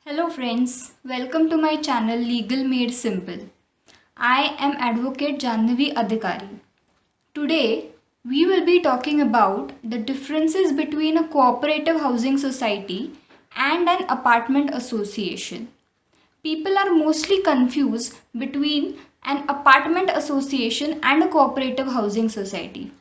Hello friends, welcome to my channel Legal Made Simple. I am Advocate Janhavi Adhikari. Today we will be talking about the differences between a cooperative housing society and an apartment association. People are mostly confused between an apartment association and a cooperative housing society.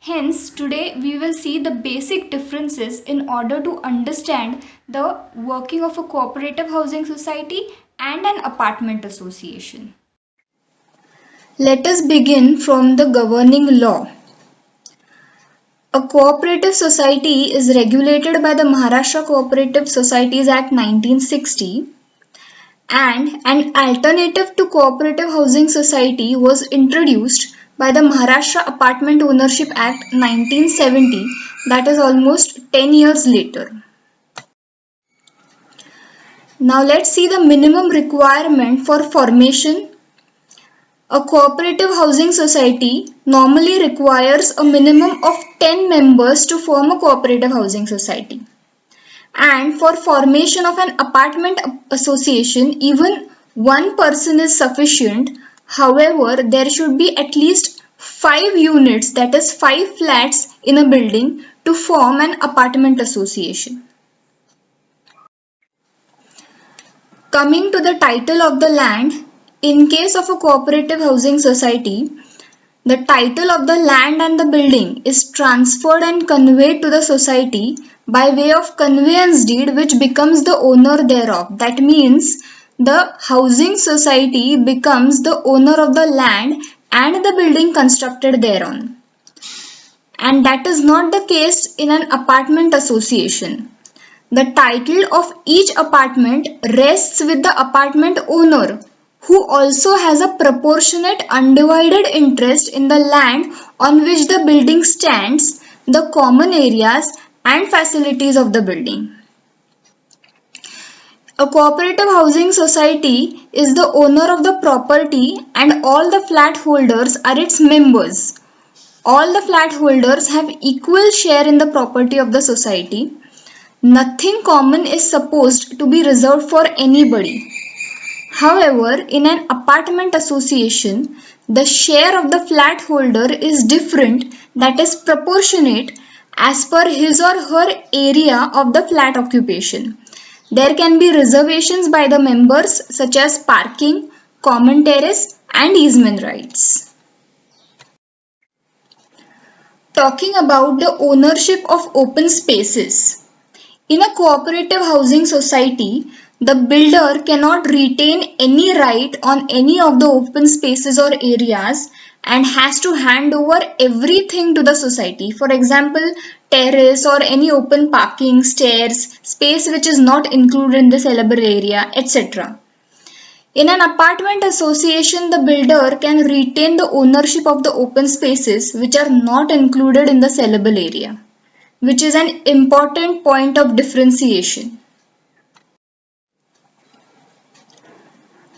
Hence, today we will see the basic differences in order to understand the working of a cooperative housing society and an apartment association. Let us begin from the governing law. A cooperative society is regulated by the Maharashtra Cooperative Societies Act 1960, and an alternative to cooperative housing society was introduced by the Maharashtra Apartment Ownership Act 1970, that is almost 10 years later. Now let's see the minimum requirement for formation. A cooperative housing society normally requires a minimum of 10 members to form a cooperative housing society. And for formation of an apartment association, even one person is sufficient. However, there should be at least 5 units, that is 5 flats in a building to form an apartment association. Coming to the title of the land, in case of a cooperative housing society, the title of the land and the building is transferred and conveyed to the society by way of conveyance deed, which becomes the owner thereof. That means the housing society becomes the owner of the land and the building constructed thereon. And that is not the case in an apartment association. The title of each apartment rests with the apartment owner, who also has a proportionate undivided interest in the land on which the building stands, the common areas and facilities of the building. A cooperative housing society is the owner of the property and all the flat holders are its members. All the flat holders have equal share in the property of the society. Nothing common is supposed to be reserved for anybody. However, in an apartment association, the share of the flat holder is different, that is proportionate as per his or her area of the flat occupation. There can be reservations by the members such as parking, common terrace and easement rights. Talking about the ownership of open spaces. In a cooperative housing society, the builder cannot retain any right on any of the open spaces or areas and has to hand over everything to the society. For example, terrace or any open parking, stairs, space which is not included in the sellable area, etc. In an apartment association, the builder can retain the ownership of the open spaces which are not included in the sellable area, which is an important point of differentiation.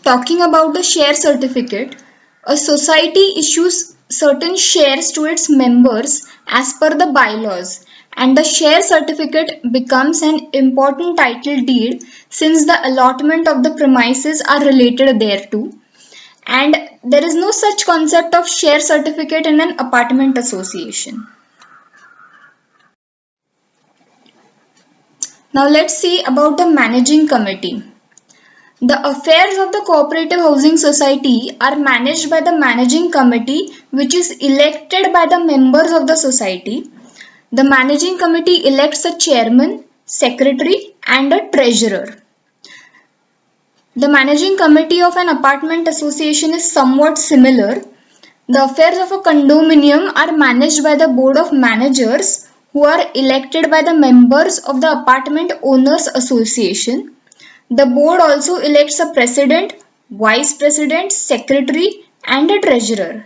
Talking about the share certificate, a society issues certain shares to its members as per the bylaws, and the share certificate becomes an important title deed since the allotment of the premises are related thereto, and there is no such concept of share certificate in an apartment association. Now let's see about the managing committee. The affairs of the cooperative housing society are managed by the managing committee, which is elected by the members of the society. The managing committee elects a chairman, secretary and a treasurer. The managing committee of an apartment association is somewhat similar. The affairs of a condominium are managed by the board of managers, who are elected by the members of the apartment owners association. The board also elects a president, vice president, secretary and a treasurer.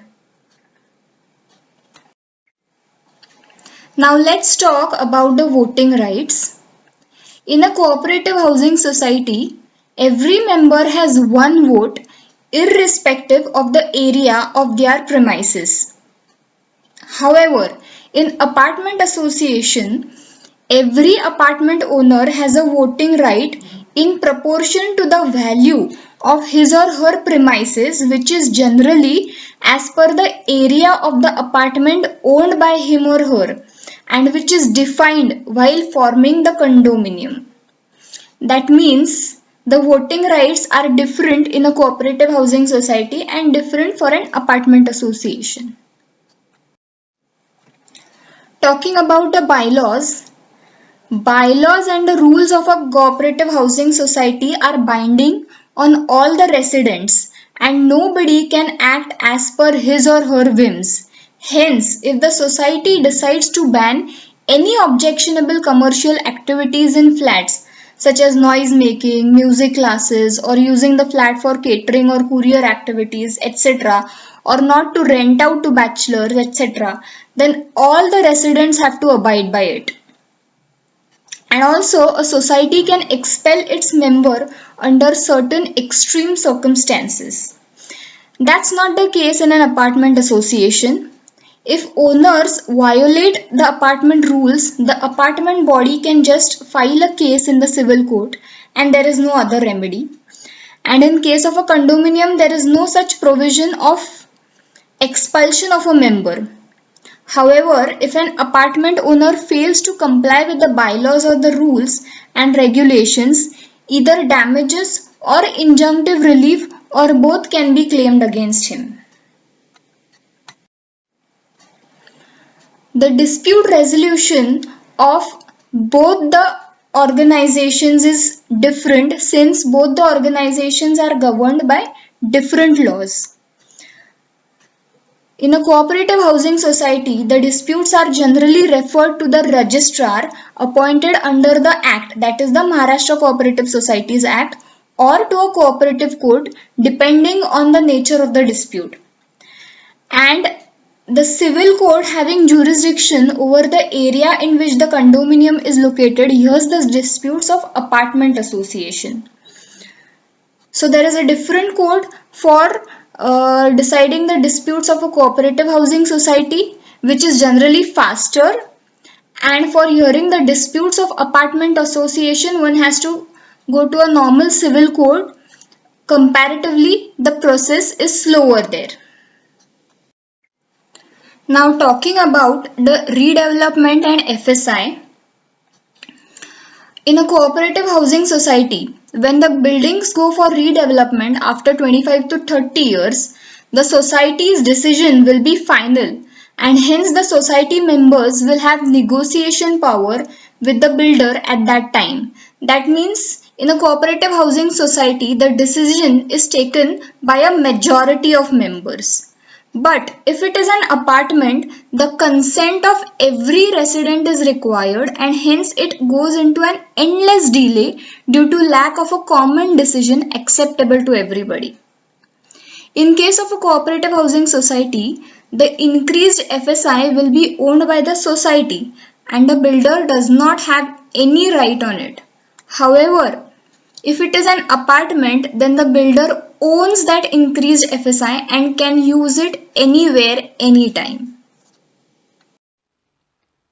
Now let's talk about the voting rights. In a cooperative housing society, every member has one vote irrespective of the area of their premises. However, in apartment association, every apartment owner has a voting right in proportion to the value of his or her premises, which is generally as per the area of the apartment owned by him or her and which is defined while forming the condominium. That means the voting rights are different in a cooperative housing society and different for an apartment association. Talking about the bylaws and the rules of a cooperative housing society are binding on all the residents and nobody can act as per his or her whims. Hence, if the society decides to ban any objectionable commercial activities in flats, such as noise making, music classes, or using the flat for catering or courier activities, etc., or not to rent out to bachelors, etc., then all the residents have to abide by it. And also, a society can expel its member under certain extreme circumstances. That's not the case in an apartment association. If owners violate the apartment rules, the apartment body can just file a case in the civil court and there is no other remedy. And in case of a condominium, there is no such provision of expulsion of a member. However, if an apartment owner fails to comply with the bylaws or the rules and regulations, either damages or injunctive relief or both can be claimed against him. The dispute resolution of both the organizations is different since both the organizations are governed by different laws. In a cooperative housing society, the disputes are generally referred to the registrar appointed under the Act, that is the Maharashtra Cooperative Societies Act, or to a cooperative court depending on the nature of the dispute. And the civil court having jurisdiction over the area in which the condominium is located hears the disputes of apartment association. So there is a different code for deciding the disputes of a cooperative housing society, which is generally faster, and for hearing the disputes of apartment association one has to go to a normal civil court. Comparatively, the process is slower there. Now talking about the redevelopment and FSI. In a cooperative housing society, when the buildings go for redevelopment after 25 to 30 years, the society's decision will be final and hence the society members will have negotiation power with the builder at that time. That means in a cooperative housing society, the decision is taken by a majority of members. But if it is an apartment, the consent of every resident is required and hence it goes into an endless delay due to lack of a common decision acceptable to everybody. In case of a cooperative housing society, the increased FSI will be owned by the society and the builder does not have any right on it. However, if it is an apartment, then the builder owns that increased FSI and can use it anywhere, anytime.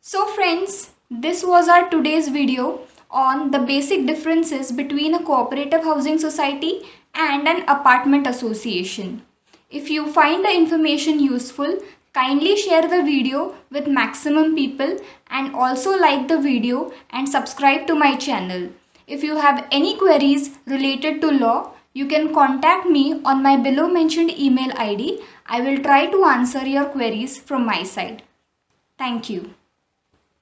So friends, this was our today's video on the basic differences between a cooperative housing society and an apartment association. If you find the information useful, kindly share the video with maximum people and also like the video and subscribe to my channel. If you have any queries related to law, you can contact me on my below mentioned email ID. I will try to answer your queries from my side. Thank you.